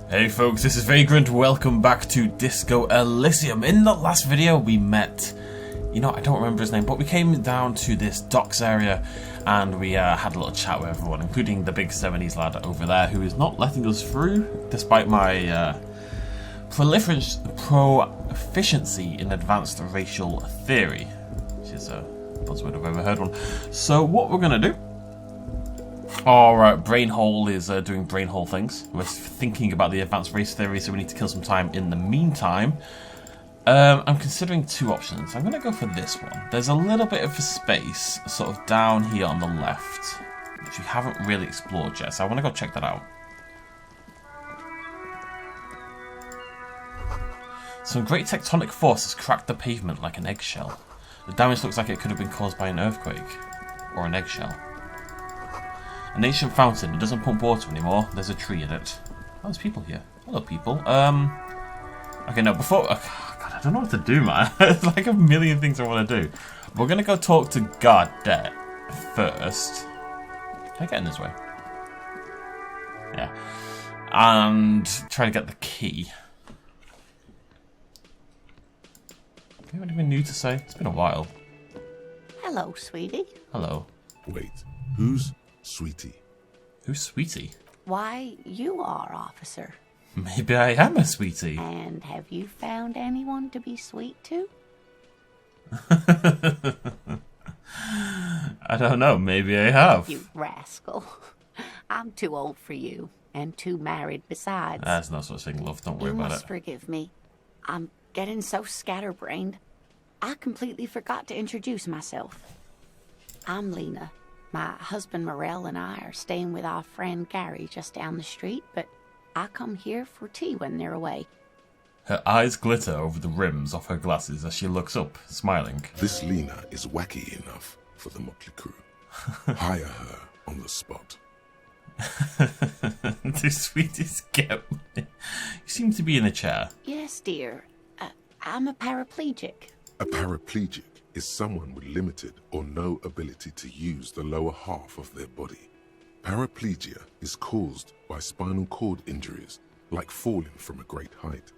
Hey folks, this is Vagrant. Welcome back to Disco Elysium. In the last video we met, I don't remember his name, but we came down to this docks area and we had a little chat with everyone, including the big 70s lad over there who is not letting us through despite my proficiency in advanced racial theory, which is a buzzword I've ever heard one. So what we're going to do, alright, Brainhole is doing brainhole things. We're thinking about the advanced race theory, so we need to kill some time in the meantime. I'm considering two options. I'm going to go for this one. There's a little bit of a space sort of down here on the left, which we haven't really explored yet, so I want to go check that out. Some great tectonic force has cracked the pavement like an eggshell. The damage looks like it could have been caused by an earthquake, or an eggshell. An ancient fountain. It doesn't pump water anymore. There's a tree in it. Oh, there's people here. Hello, people. Okay, no, before... God, I don't know what to do, man. There's like a million things I want to do. We're going to go talk to Gardet first. Can I get in this way? Yeah. And try to get the key. Anything new to say? It's been a while. Hello, sweetie. Hello. Wait, who's Sweetie? Who's Sweetie? Why, you are, officer. Maybe I am a sweetie. And have you found anyone to be sweet to? I don't know, maybe I have. You rascal. I'm too old for you, and too married besides. That's no such thing, love. Don't worry about it. You must forgive me. I'm getting so scatterbrained. I completely forgot to introduce myself. I'm Lena. My husband Morel and I are staying with our friend Gary just down the street, but I come here for tea when they're away. Her eyes glitter over the rims of her glasses as she looks up, smiling. This Lena is wacky enough for the motley crew. Hire her on the spot. Do sweeties get me? You seem to be in a chair. Yes, dear. I'm a paraplegic. A paraplegic is someone with limited or no ability to use the lower half of their body. Paraplegia is caused by spinal cord injuries, like falling from a great height,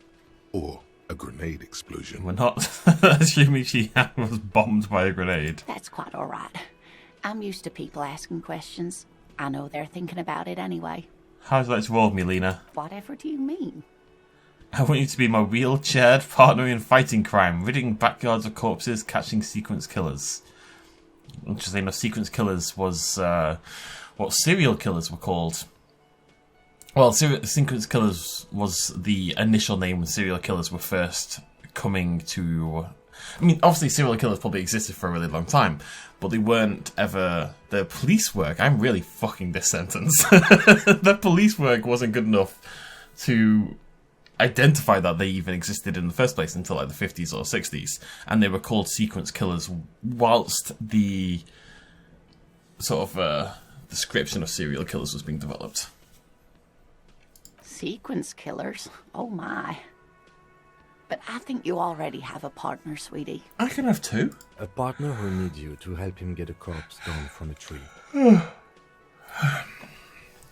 or a grenade explosion. We're not assuming she was bombed by a grenade. That's quite all right. I'm used to people asking questions. I know they're thinking about it anyway. How would you like to roll with me, Lena? Whatever do you mean? I want you to be my wheelchaired partner in fighting crime, ridding backyards of corpses, catching sequence killers. Interesting enough, sequence killers was what serial killers were called. Well, sequence killers was the initial name when serial killers were first coming to... I mean, obviously serial killers probably existed for a really long time, but they weren't ever... The police work... I'm really fucking this sentence. The police work wasn't good enough to identify that they even existed in the first place until like the 50s or 60s, and they were called sequence killers whilst the sort of description of serial killers was being developed. Sequence killers? Oh my. But I think you already have a partner, sweetie. I can have two. A partner who needs you to help him get a corpse down from a tree.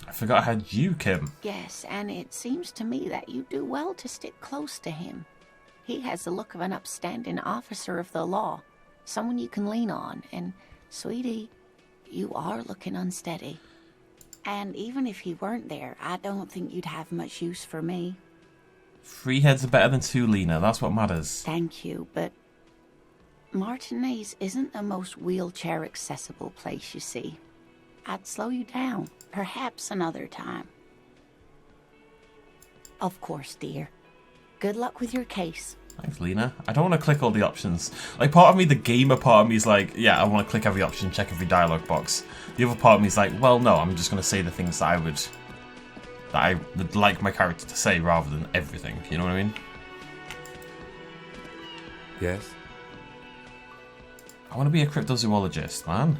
I forgot I had you, Kim. Yes, and it seems to me that you do well to stick close to him. He has the look of an upstanding officer of the law, someone you can lean on, and, sweetie, you are looking unsteady. And even if he weren't there, I don't think you'd have much use for me. 3 heads are better than 2, Lena. That's what matters. Thank you, but Martinez isn't the most wheelchair-accessible place, you see. I'd slow you down. Perhaps another time. Of course, dear. Good luck with your case. Thanks, Lena. I don't want to click all the options. Like, part of me, the gamer part of me is like, yeah, I want to click every option, check every dialogue box. The other part of me is like, well, no, I'm just going to say the things that I would like my character to say rather than everything. You know what I mean? Yes? I want to be a cryptozoologist, man.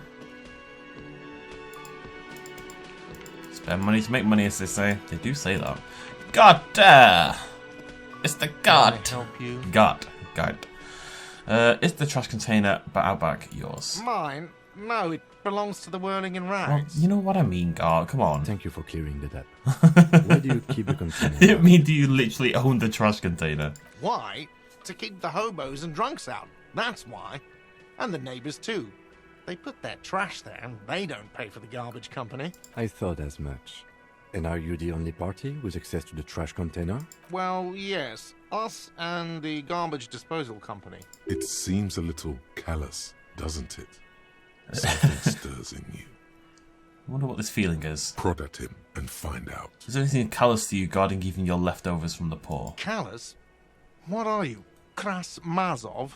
Spend money to make money, as they say. They do say that. God damn! It's the god. Can I help you? God. Is the trash container out back yours? Mine? No, it belongs to the Whirling and Well, Rags. you know what I mean, God. Come on. Thank you for clearing that up. Why do you keep the container? I mean, do you literally own the trash container? Why? To keep the hobos and drunks out. That's why. And the neighbors too. They put their trash there and they don't pay for the garbage company. I thought as much. And are you the only party with access to the trash container? Well, yes. Us and the garbage disposal company. It seems a little callous, doesn't it? Something stirs in you. I wonder what this feeling is. Prod at him and find out. Is there anything callous to you guarding even your leftovers from the poor? Callous? What are you? Kras Mazov?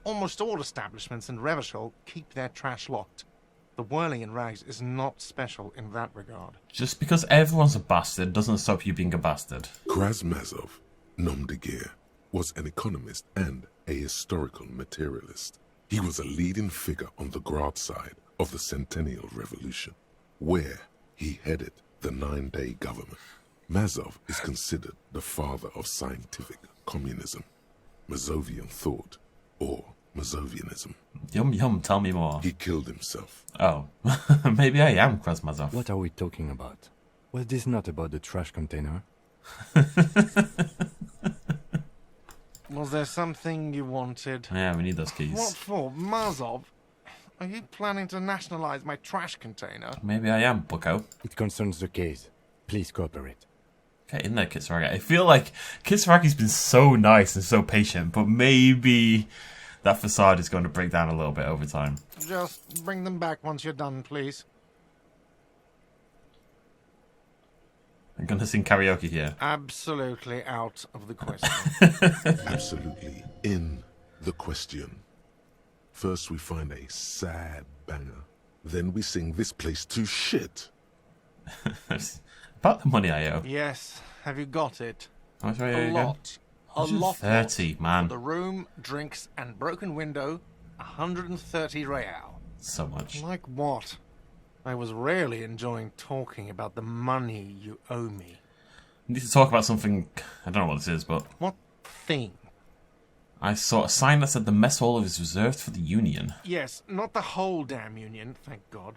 Almost all establishments in Revachol keep their trash locked. The whirling in rags is not special in that regard. Just because everyone's a bastard doesn't stop you being a bastard. Krasmazov, nom de guerre, was an economist and a historical materialist. He was a leading figure on the Grad side of the Centennial Revolution, where he headed the 9-day government. Mazov is considered the father of scientific communism, Mazovian thought, or Mazovianism. Yum yum, tell me more. He killed himself. Oh, maybe I am Krasmazov. What are we talking about? Was this not about the trash container? Was there something you wanted? Yeah, we need those keys. What for? Mazov? Are you planning to nationalize my trash container? Maybe I am, bucko. It concerns the case. Please cooperate. Get in there, Kitsuragi. I feel like Kitsuragi's been so nice and so patient, but maybe that facade is going to break down a little bit over time. Just bring them back once you're done, please. I'm going to sing karaoke here. Absolutely out of the question. Absolutely in the question. First we find a sad banger. Then we sing this place to shit. About the money I owe. Yes, have you got it? How much do I owe A you lot. A lot. 30, man. For the room, drinks, and broken window, 130 real. So much. Like what? I was rarely enjoying talking about the money you owe me. We need to talk about something. I don't know what this is, but What thing? I saw a sign that said the mess hall is reserved for the Union. Yes, not the whole damn union, thank God.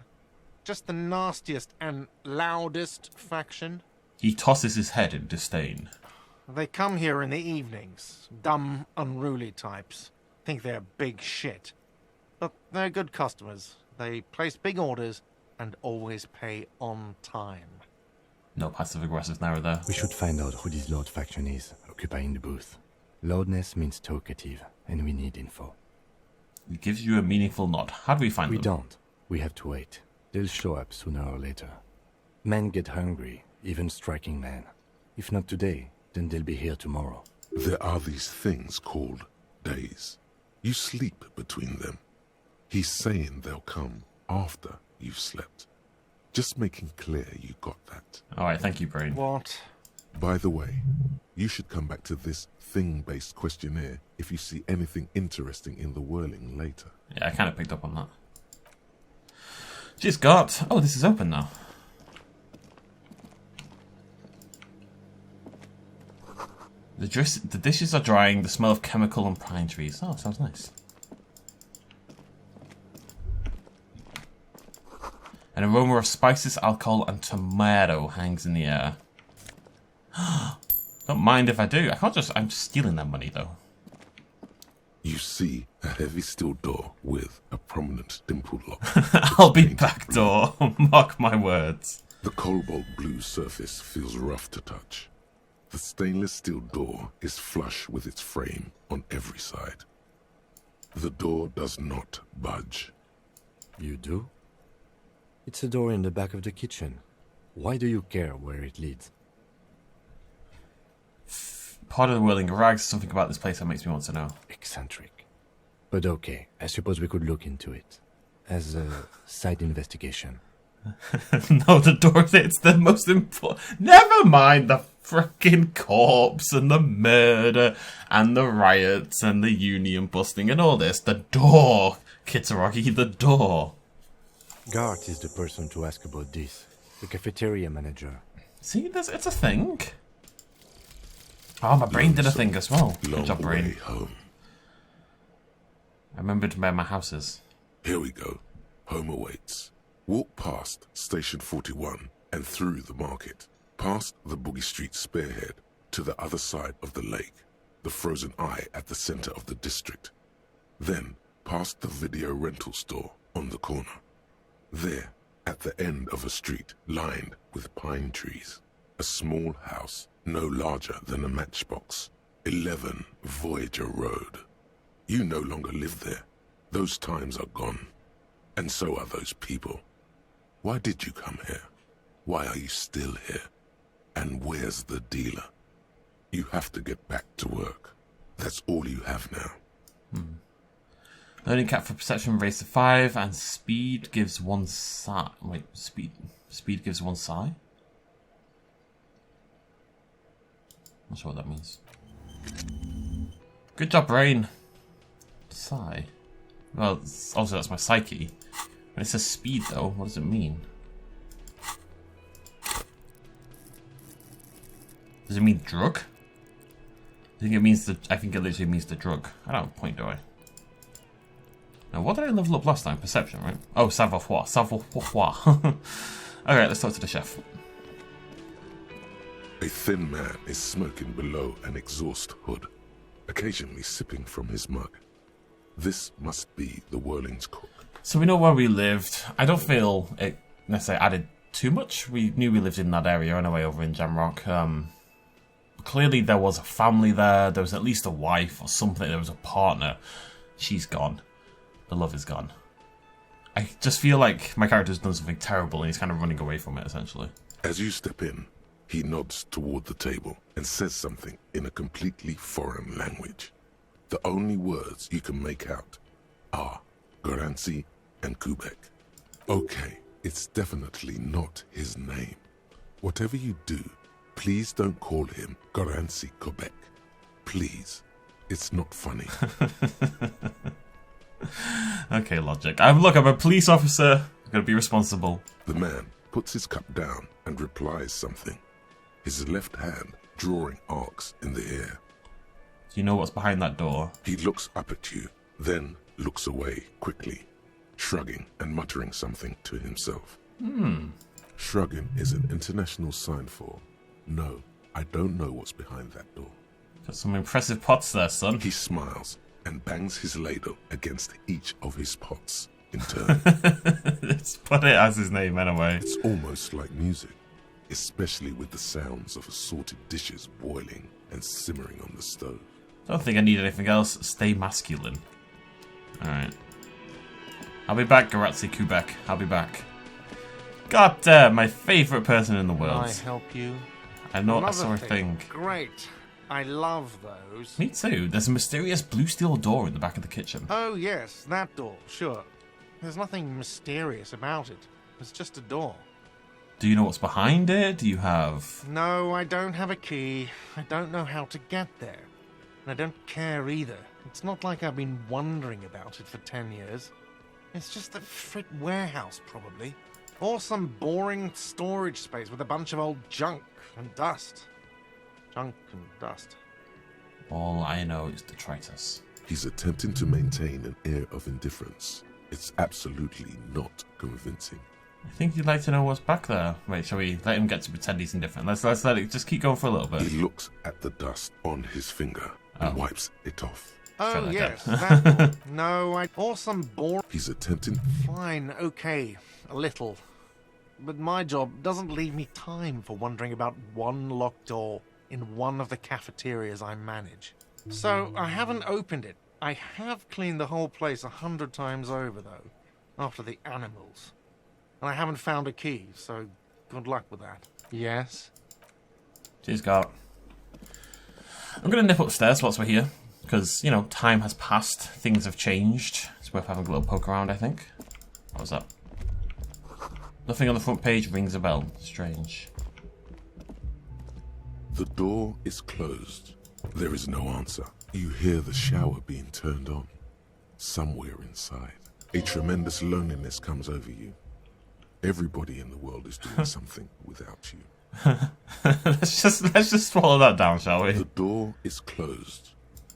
Just the nastiest and loudest faction. He tosses his head in disdain. They come here in the evenings. Dumb, unruly types. Think they're big shit. But they're good customers. They place big orders and always pay on time. No passive-aggressive narrow there. We should find out who this Lord faction is, occupying the booth. Loudness means talkative, and we need info. It gives you a meaningful nod. How do we find We them? don't. We have to wait. They'll show up sooner or later. Men get hungry, even striking men. If not today, then they'll be here tomorrow. There are these things called days. You sleep between them. He's saying they'll come after you've slept. Just making clear you got that. Alright, thank you, Brain. What? By the way, you should come back to this thing-based questionnaire if you see anything interesting in the whirling later. Yeah, I kind of picked up on that. She's got... Oh, this is open now. The dishes are drying, the smell of chemical and pine trees. Oh, sounds nice. An aroma of spices, alcohol, and tomato hangs in the air. Don't mind if I do. I can't just... I'm just stealing that money, though. You see a heavy steel door with a prominent dimple lock. I'll be back door. Mark my words. The cobalt blue surface feels rough to touch. The stainless steel door is flush with its frame on every side. The door does not budge. You do? It's a door in the back of the kitchen. Why do you care where it leads? Part of the whirling rags is something about this place that makes me want to know. Eccentric. But okay, I suppose we could look into it. As a side investigation. No, the door, it's the most important. Never mind the frickin' corpse and the murder and the riots and the union busting and all this. The door, Kitsuragi, the door. Gart is the person to ask about this. The cafeteria manager. See, it's a thing. Oh, my brain did a thing as well. Good Long job, way brain. home. I remembered where my house is. Here we go. Home awaits. Walk past Station 41 and through the market. Past the Boogie Street spearhead to the other side of the lake, the frozen eye at the center of the district. Then past the video rental store on the corner. There, at the end of a street lined with pine trees, a small house no larger than a matchbox. 11 Voyager Road. You no longer live there. Those times are gone. And so are those people. Why did you come here? Why are you still here? And where's the dealer? You have to get back to work. That's all you have now. Learning cap for perception raised to 5, and speed gives 1 psi. Wait, speed gives 1 psi? Not sure what that means. Good job, brain. Psi. Well, also that's my psyche. When it says speed, though, what does it mean? Does it mean drug? I think it literally means the drug. I don't have a point, do I? Now, what did I level up last time? Perception, right? Oh, savoir-faire. Savoir-faire. Okay, let's talk to the chef. A thin man is smoking below an exhaust hood, occasionally sipping from his mug. This must be the Whirling's cook. So we know where we lived. I don't feel it necessarily added too much. We knew we lived in that area anyway over in Jamrock. Clearly there was a family there. There was at least a wife or something. There was a partner. She's gone. The love is gone. I just feel like my character's done something terrible and he's kind of running away from it, essentially. As you step in, he nods toward the table and says something in a completely foreign language. The only words you can make out are Garancy and Quebec. Okay, it's definitely not his name. Whatever you do, please don't call him Garancy Quebec. Please. It's not funny. Okay, logic. I'm a police officer. I'm gonna be responsible. The man puts his cup down and replies something, his left hand drawing arcs in the air. Do you know what's behind that door? He looks up at you, then looks away quickly, shrugging and muttering something to himself. Shrugging is an international sign for, no, I don't know what's behind that door. Got some impressive pots there, son. He smiles and bangs his ladle against each of his pots in turn. Let's put it as his name anyway. It's almost like music, especially with the sounds of assorted dishes boiling and simmering on the stove. Don't think I need anything else. Stay masculine. Alright. I'll be back, Garazzi Quebec. I'll be back. God damn, my favourite person in the world. Can I help you? I know I Another saw a thing. Great. I love those. Me too. There's a mysterious blue steel door in the back of the kitchen. Oh, yes, that door, sure. There's nothing mysterious about it. It's just a door. Do you know what's behind it? Do you have... No, I don't have a key. I don't know how to get there. And I don't care either. It's not like I've been wondering about it for 10 years. It's just a frit warehouse, probably. Or some boring storage space with a bunch of old junk and dust. Junk and dust. All I know is detritus. He's attempting to maintain an air of indifference. It's absolutely not convincing. I think you'd like to know what's back there. Wait, shall we let him get to pretend he's indifferent? Let's let it just keep going for a little bit. He looks at the dust on his finger and wipes it off. Oh, like yes, that. that door. No, or some boring... He's attempting... Fine, okay, a little. But my job doesn't leave me time for wondering about one locked door in one of the cafeterias I manage. So I haven't opened it. I have cleaned the whole place 100 times over, though, after the animals. And I haven't found a key, so good luck with that. Yes? Cheers, Gart. I'm going to nip upstairs whilst we're here, because, you know, time has passed, things have changed. It's worth having a little poke around, I think. What was that? Nothing on the front page rings a bell. Strange. The door is closed. There is no answer. You hear the shower being turned on. Somewhere inside. A tremendous loneliness comes over you. Everybody in the world is doing something without you. let's just swallow that down, shall we? The door is closed.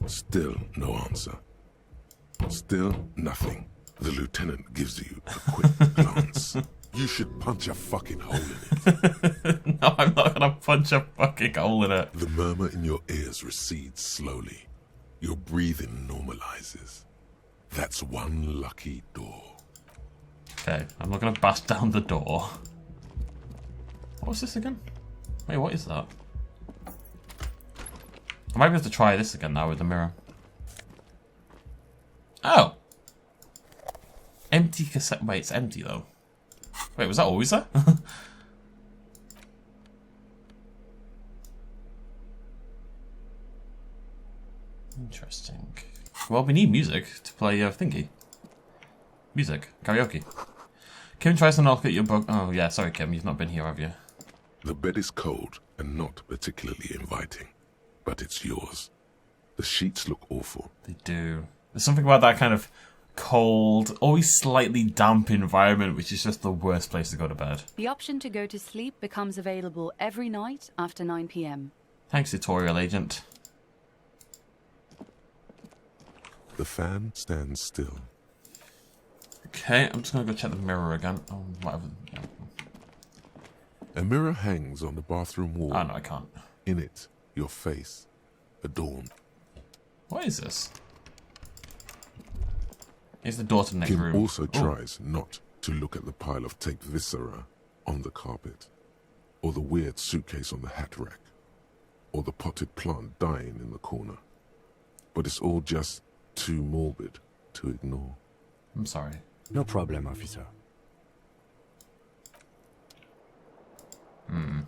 Still no answer. Still nothing. The lieutenant gives you a quick glance. You should punch a fucking hole in it. No, I'm not gonna punch a fucking hole in it. The murmur in your ears recedes slowly. Your breathing normalizes. That's one lucky door. Okay, I'm not gonna bash down the door. What was this again? Wait, what is that? I might be able to try this again now with the mirror. Oh! Empty cassette. Wait, it's empty though. Wait, was that always there? Interesting. Well, we need music to play thingy. Music. Karaoke. Kim tries to knock at your book. Oh, yeah, sorry, Kim. You've not been here, have you? The bed is cold and not particularly inviting, but it's yours. The sheets look awful. They do. There's something about that kind of cold, always slightly damp environment, which is just the worst place to go to bed. The option to go to sleep becomes available every night after 9 p.m. Thanks, tutorial agent. The fan stands still. Okay, I'm just gonna go check the mirror again. Oh, whatever. A mirror hangs on the bathroom wall. Oh, no, I can't. In it, your face, adorned. What is this? Here's the door to the next Kim room. also Ooh. tries not to look at the pile of taped viscera on the carpet, or the weird suitcase on the hat rack, or the potted plant dying in the corner. But it's all just too morbid to ignore. I'm sorry. No problem, officer. I'm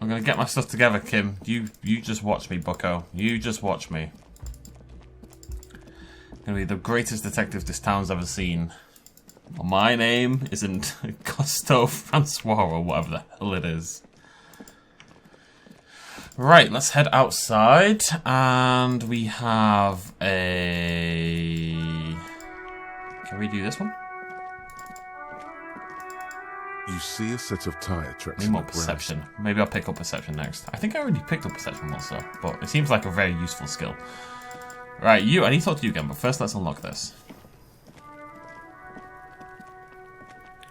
gonna get my stuff together, Kim. You just watch me, bucko. You just watch me. Gonna be the greatest detective this town's ever seen. Well, my name isn't Costo Francois or whatever the hell it is. Right, let's head outside, and we have a... Can we do this one? You see a set of tire tracks Maybe in more the grass. perception. Maybe I'll pick up perception next. I think I already picked up perception once though, but it seems like a very useful skill. Right, you. I need to talk to you again, but first let's unlock this.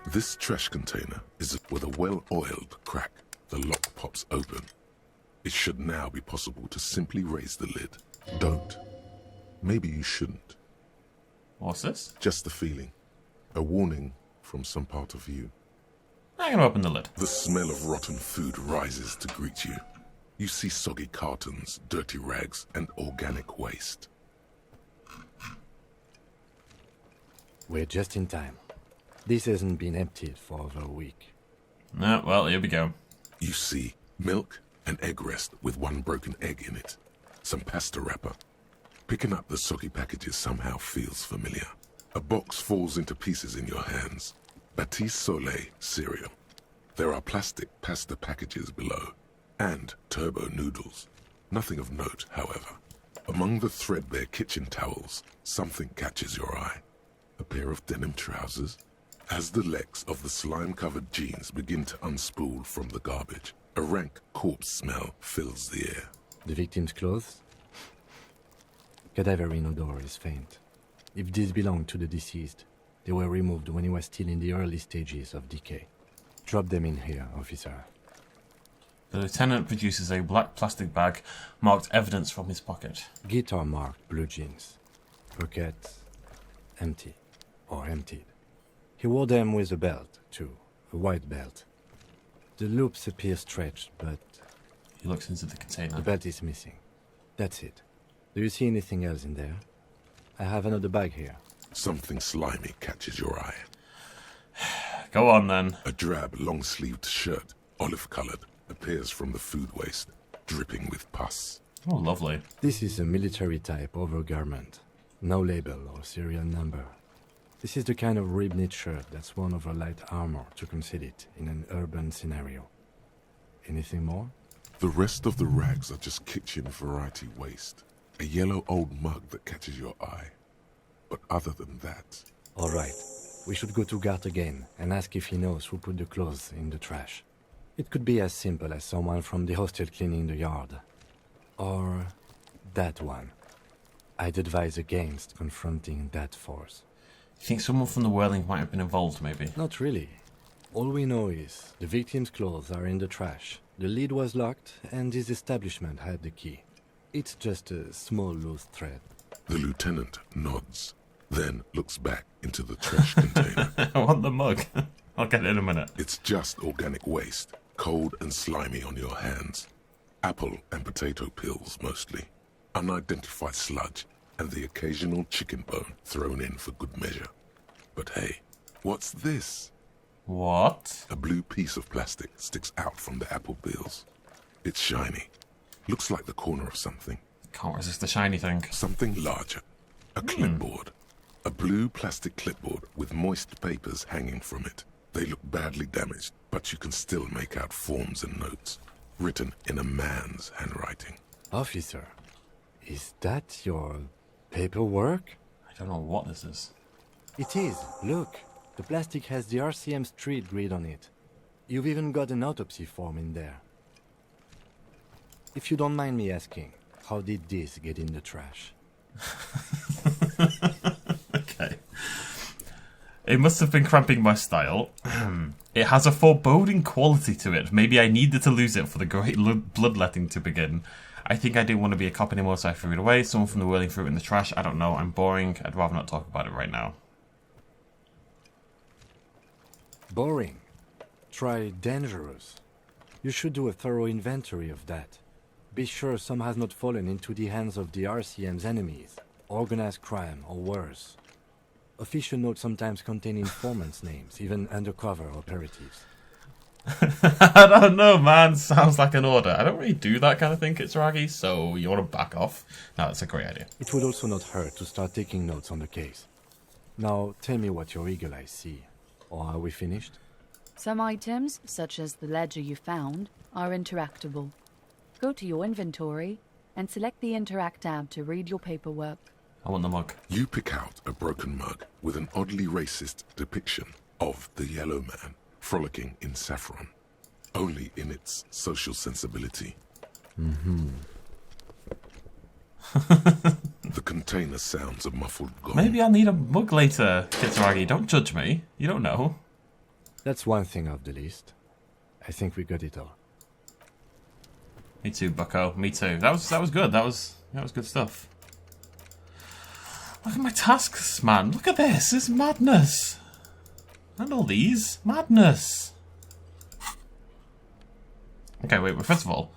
This trash container is with a well-oiled crack. The lock pops open. It should now be possible to simply raise the lid. Don't. Maybe you shouldn't. What's this? Just the feeling. A warning from some part of you. I'm gonna open the lid. The smell of rotten food rises to greet you. You see soggy cartons, dirty rags, and organic waste. We're just in time. This hasn't been emptied for over a week. No, well, here we go. You see milk and egg rest with one broken egg in it. Some pasta wrapper. Picking up the soggy packages somehow feels familiar. A box falls into pieces in your hands. Batiste Soleil cereal. There are plastic pasta packages below. And turbo noodles. Nothing of note, however. Among the threadbare kitchen towels, something catches your eye. A pair of denim trousers. As the legs of the slime-covered jeans begin to unspool from the garbage, a rank corpse smell fills the air. The victim's clothes? Cadaverine odor is faint. If these belong to the deceased, they were removed when he was still in the early stages of decay. Drop them in here, officer. The lieutenant produces a black plastic bag marked evidence from his pocket. Guitar marked blue jeans. Pockets empty or emptied. He wore them with a belt, too. A white belt. The loops appear stretched, but He looks into the container. the belt is missing. That's it. Do you see anything else in there? I have another bag here. Something slimy catches your eye. Go on then. A drab, long-sleeved shirt, olive-colored, appears from the food waste, dripping with pus. Oh, lovely. This is a military-type overgarment. No label or serial number. This is the kind of rib-knit shirt that's worn over light armor to conceal it in an urban scenario. Anything more? The rest of the rags are just kitchen variety waste. A yellow old mug that catches your eye. But other than that, All right. We should go to Gart again and ask if he knows who put the clothes in the trash. It could be as simple as someone from the hostel cleaning the yard. Or that one. I'd advise against confronting that force. You think someone from the Whirling might have been involved, maybe? Not really. All we know is the victim's clothes are in the trash, the lid was locked, and his establishment had the key. It's just a small loose thread. The lieutenant nods, then looks back into the trash container. I want the mug. I'll get it in a minute. It's just organic waste, cold and slimy on your hands. Apple and potato peels, mostly. Unidentified sludge, and the occasional chicken bone thrown in for good measure. But hey, what's this? What? A blue piece of plastic sticks out from the apple peels. It's shiny. Looks like the corner of something. Can't resist the shiny thing. Something larger. A clipboard. A blue plastic clipboard with moist papers hanging from it. They look badly damaged, but you can still make out forms and notes, written in a man's handwriting. Officer, is that your paperwork? I don't know what this is. It is. Look, the plastic has the RCM street grid on it. You've even got an autopsy form in there. If you don't mind me asking, how did this get in the trash? Okay. It must have been cramping my style. It has a foreboding quality to it. Maybe I needed to lose it for the great bloodletting to begin. I think I didn't want to be a cop anymore, so I threw it away. Someone from the whirling threw it in the trash. I don't know. I'm boring. I'd rather not talk about it right now. Boring. Try dangerous. You should do a thorough inventory of that. Be sure some has not fallen into the hands of the RCM's enemies, organized crime or worse. Official notes sometimes contain informants' names, even undercover operatives. I don't know, man. Sounds like an order. I don't really do that kind of thing, Kitsuragi, so you want to back off? No, that's a great idea. It would also not hurt to start taking notes on the case. Now, tell me what your eagle eyes see. Or are we finished? Some items, such as the ledger you found, are interactable. Go to your inventory and select the Interact tab to read your paperwork. I want the mug. You pick out a broken mug with an oddly racist depiction of the yellow man frolicking in saffron, only in its social sensibility. The container sounds a muffled gong. Maybe I'll need a mug later, Kitsuragi. Don't judge me. You don't know. That's one thing off the list. I think we got it all. Me too, bucko. Me too. That was good. That was good stuff. Look at my tasks, man. Look at this. It's madness. And all these. Madness. Okay, wait. But first of all.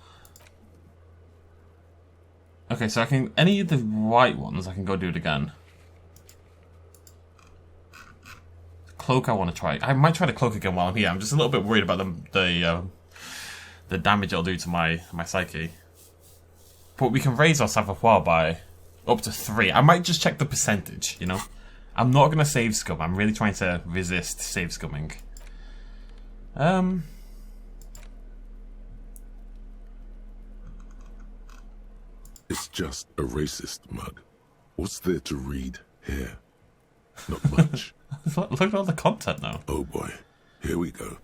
Okay, so I can... Any of the right ones, I can go do it again. The cloak I want to try. I might try the cloak again while I'm here. I'm just a little bit worried about the damage it'll do to my psyche. But we can raise our savoir by up to 3. I might just check the percentage, you know? I'm not going to save scum. I'm really trying to resist save scumming. It's just a racist mug. What's there to read here? Not much. Look at all the content now. Oh boy, here we go.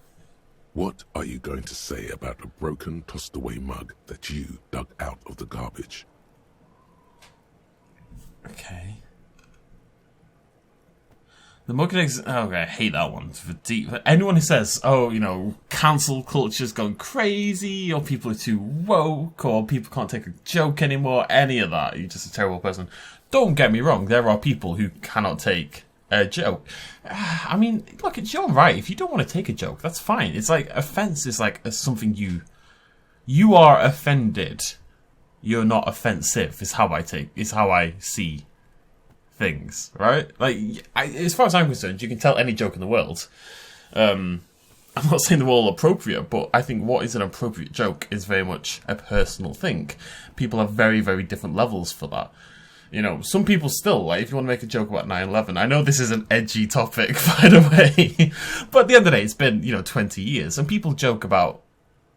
What are you going to say about a broken, tossed-away mug that you dug out of the garbage? Okay. The mug okay, I hate that one. For anyone who says, oh, you know, cancel culture's gone crazy, or people are too woke, or people can't take a joke anymore, any of that, you're just a terrible person. Don't get me wrong, there are people who cannot take a joke. I mean, look, it's your right. If you don't want to take a joke, that's fine. It's like, offense is like something you are offended. You're not offensive, is how I see things, right? Like, as far as I'm concerned, you can tell any joke in the world. I'm not saying they're all appropriate, but I think what is an appropriate joke is very much a personal thing. People have very, very different levels for that. You know, some people still, like, if you want to make a joke about 9/11, I know this is an edgy topic, by the way, but at the end of the day, it's been, 20 years, and people joke about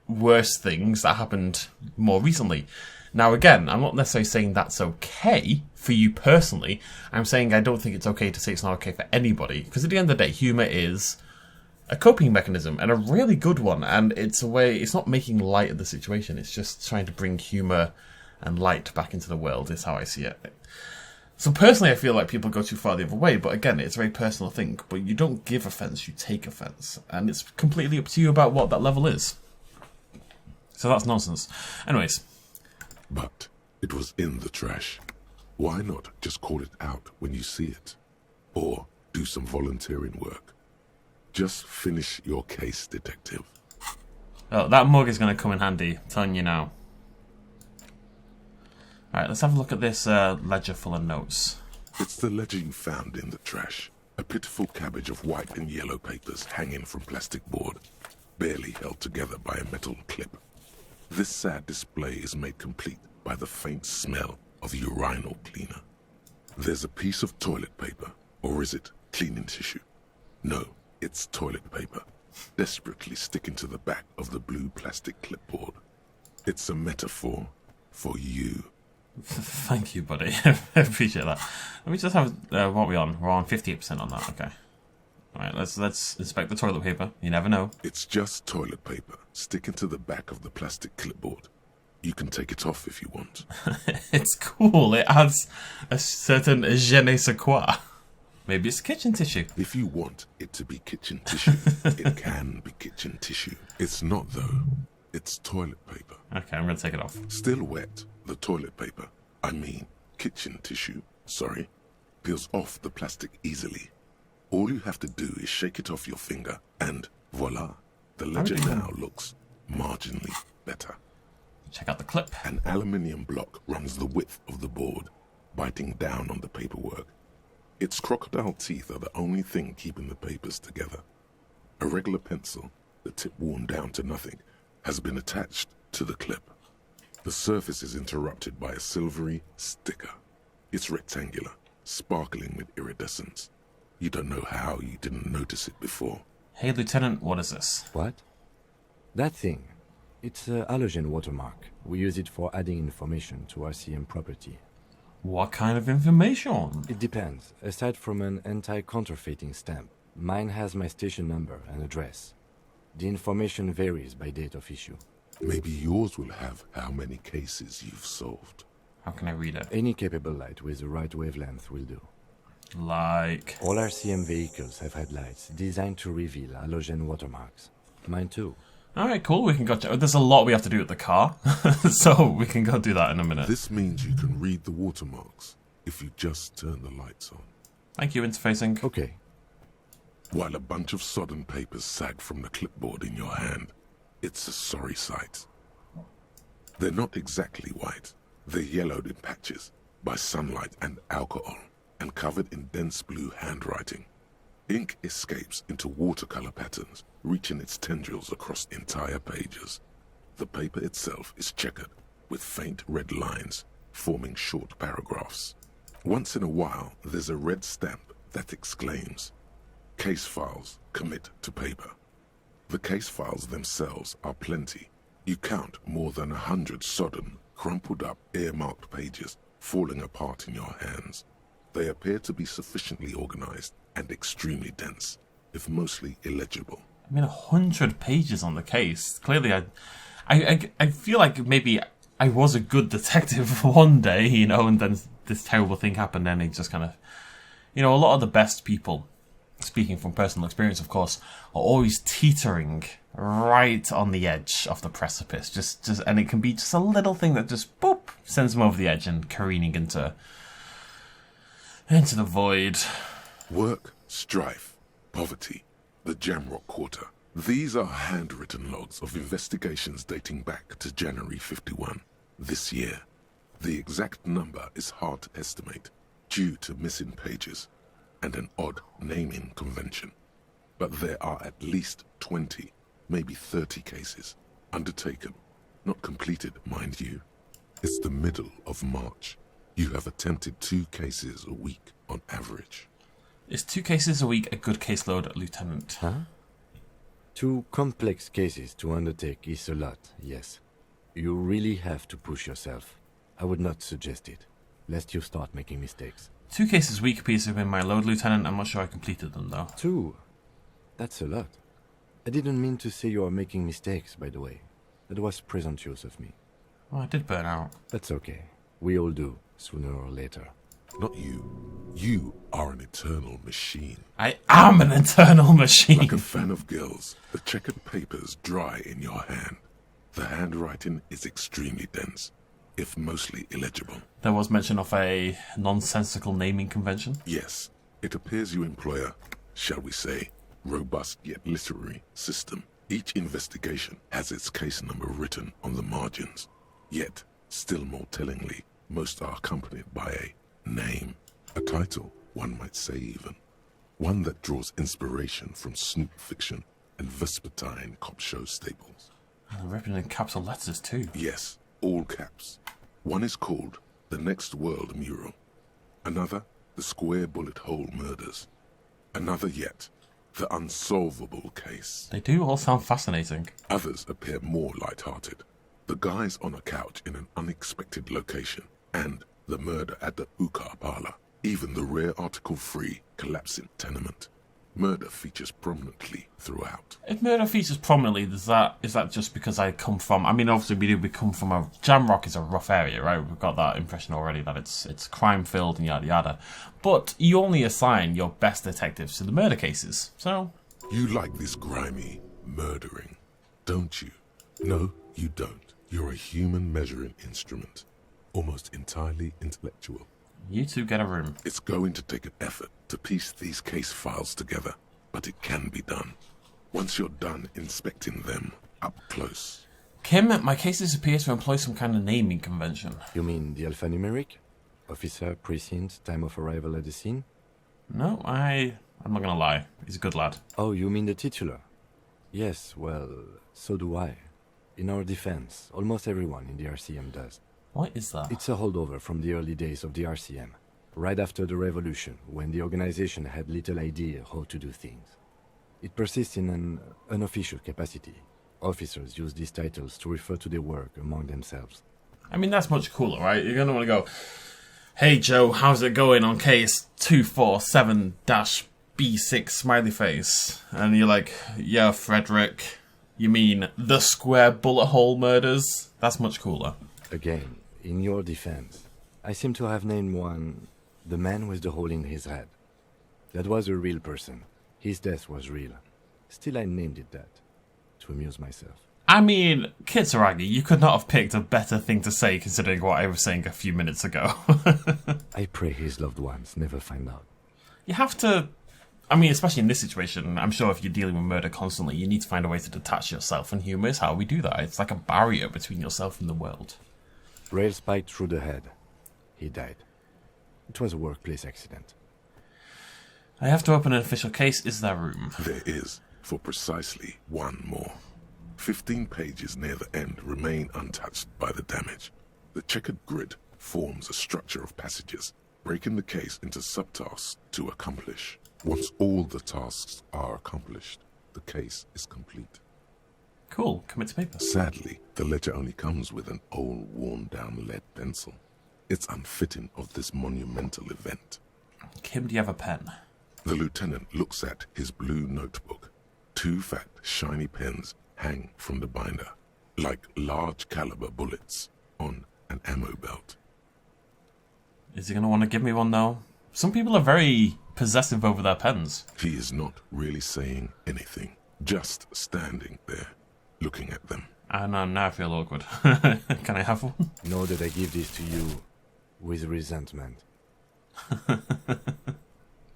worse things that happened more recently. Now, again, I'm not necessarily saying that's okay for you personally. I'm saying I don't think it's okay to say it's not okay for anybody, because at the end of the day, humour is a coping mechanism, and a really good one, and it's not making light of the situation, it's just trying to bring humour and light back into the world, is how I see it. So personally, I feel like people go too far the other way, but again, it's a very personal thing. But you don't give offence, you take offence. And it's completely up to you about what that level is. So that's nonsense. Anyways. But it was in the trash. Why not just call it out when you see it? Or do some volunteering work. Just finish your case, detective. Oh, that mug is going to come in handy, I'm telling you now. Alright, let's have a look at this ledger full of notes. It's the ledger you found in the trash. A pitiful cabbage of white and yellow papers hanging from plastic board, barely held together by a metal clip. This sad display is made complete by the faint smell of urinal cleaner. There's a piece of toilet paper, or is it cleaning tissue? No, it's toilet paper, desperately sticking to the back of the blue plastic clipboard. It's a metaphor for you. Thank you, buddy. I appreciate that. Let me just have... what are we on? We're on 58% on that, okay. Alright, let's inspect the toilet paper. You never know. It's just toilet paper, sticking to the back of the plastic clipboard. You can take it off if you want. It's cool. It adds a certain je ne sais quoi. Maybe it's kitchen tissue. If you want it to be kitchen tissue, it can be kitchen tissue. It's not, though. It's toilet paper. Okay, I'm going to take it off. Still wet, the toilet paper, I mean kitchen tissue, sorry, peels off the plastic easily. All you have to do is shake it off your finger and voila, the ledger now looks marginally better. Check out the clip. An aluminium block runs the width of the board, biting down on the paperwork. Its crocodile teeth are the only thing keeping the papers together. A regular pencil, the tip worn down to nothing, has been attached to the clip. The surface is interrupted by a silvery sticker. It's rectangular, sparkling with iridescence. You don't know how you didn't notice it before. Hey, Lieutenant, what is this? What? That thing. It's a halogen watermark. We use it for adding information to RCM property. What kind of information? It depends. Aside from an anti-counterfeiting stamp, mine has my station number and address. The information varies by date of issue. Maybe yours will have how many cases you've solved. How can I read it? Any capable light with the right wavelength will do. Like... All RCM vehicles have headlights designed to reveal halogen watermarks. Mine too. Alright, cool. We can go... There's a lot we have to do with the car. So we can go do that in a minute. This means you can read the watermarks if you just turn the lights on. Thank you, interfacing. Okay. While a bunch of sodden papers sag from the clipboard in your hand, it's a sorry sight. They're not exactly white. They're yellowed in patches by sunlight and alcohol, and covered in dense blue handwriting. Ink escapes into watercolor patterns, reaching its tendrils across entire pages. The paper itself is checkered, with faint red lines, forming short paragraphs. Once in a while, there's a red stamp that exclaims, "Case files commit to paper." The case files themselves are plenty. You count more than 100 sodden, crumpled up, earmarked pages falling apart in your hands. They appear to be sufficiently organized and extremely dense, if mostly illegible. I mean, 100 pages on the case. Clearly, I feel like maybe I was a good detective one day, you know, and then this terrible thing happened, and it just kind of... You know, a lot of the best people, speaking from personal experience, of course, are always teetering right on the edge of the precipice. Just, and it can be just a little thing that just, boop, sends them over the edge and careening into the void. Work, strife, poverty, the Jamrock Quarter. These are handwritten logs of investigations dating back to January 51, this year. The exact number is hard to estimate due to missing pages and an odd naming convention. But there are at least 20, maybe 30 cases undertaken, not completed, mind you. It's the middle of March. You have attempted 2 cases a week on average. Is 2 cases a week a good caseload, Lieutenant? Huh? 2 complex cases to undertake is a lot, yes. You really have to push yourself. I would not suggest it, lest you start making mistakes. 2 cases a week appears to have been my load, Lieutenant. I'm not sure I completed them, though. 2? That's a lot. I didn't mean to say you are making mistakes, by the way. That was presumptuous of me. Well, I did burn out. That's okay. We all do, sooner or later. Not you. You are an eternal machine. I am an eternal machine. Like a fan of girls, the checkered papers dry in your hand. The handwriting is extremely dense, if mostly illegible. There was mention of a nonsensical naming convention. Yes, it appears you employ a, shall we say, robust yet literary system. Each investigation has its case number written on the margins. Yet, still more tellingly, most are accompanied by a name. A title, one might say even. One that draws inspiration from snoop fiction and vespertine cop show staples. And written in capital letters too. Yes, all caps. One is called The Next World Mural. Another, The Square Bullet Hole Murders. Another yet, The Unsolvable Case. They do all sound fascinating. Others appear more light-hearted. The guys on a couch in an unexpected location, and the murder at the hookah parlor. Even the rare article-free collapsing tenement. Murder features prominently throughout. If murder features prominently, is that just because I come from... I mean, obviously we come from a... Jamrock is a rough area, right? We've got that impression already that it's crime-filled and yada yada. But you only assign your best detectives to the murder cases, so... You like this grimy murdering, don't you? No, you don't. You're a human measuring instrument. Almost entirely intellectual. You two get a room. It's going to take an effort to piece these case files together, but it can be done. Once you're done inspecting them up close. Kim, my cases appear to employ some kind of naming convention. You mean the alphanumeric? Officer, precinct, time of arrival at the scene? No, I'm not gonna lie. He's a good lad. Oh, you mean the titular? Yes, well, so do I. In our defense, almost everyone in the RCM does. What is that? It's a holdover from the early days of the RCM, right after the revolution, when the organization had little idea how to do things. It persists in an unofficial capacity. Officers use these titles to refer to their work among themselves. I mean, that's much cooler, right? You're gonna want to go, "Hey Joe, how's it going on case 247-B6 smiley face?" And you're like, "Yeah, Frederick, you mean the square bullet hole murders?" That's much cooler. Again, in your defense, I seem to have named one the man with the hole in his head. That was a real person. His death was real. Still, I named it that, to amuse myself. I mean, Kitsuragi, you could not have picked a better thing to say considering what I was saying a few minutes ago. I pray his loved ones never find out. You have to... I mean, especially in this situation, I'm sure if you're dealing with murder constantly, you need to find a way to detach yourself, and humour is how we do that. It's like a barrier between yourself and the world. Rail spiked through the head. He died. It was a workplace accident. I have to open an official case. Is there room? There is, for precisely one more. 15 pages near the end remain untouched by the damage. The checkered grid forms a structure of passages, breaking the case into subtasks to accomplish. Once all the tasks are accomplished, the case is complete. Cool. Commit to paper. Sadly, the ledger only comes with an old, worn-down lead pencil. It's unfitting of this monumental event. Kim, do you have a pen? The lieutenant looks at his blue notebook. 2 fat, shiny pens hang from the binder, like large-caliber bullets on an ammo belt. Is he going to want to give me one, though? Some people are very possessive over their pens. He is not really saying anything, just standing there, looking at them. I know, now I feel awkward. Can I have one? Know that I give this to you with resentment.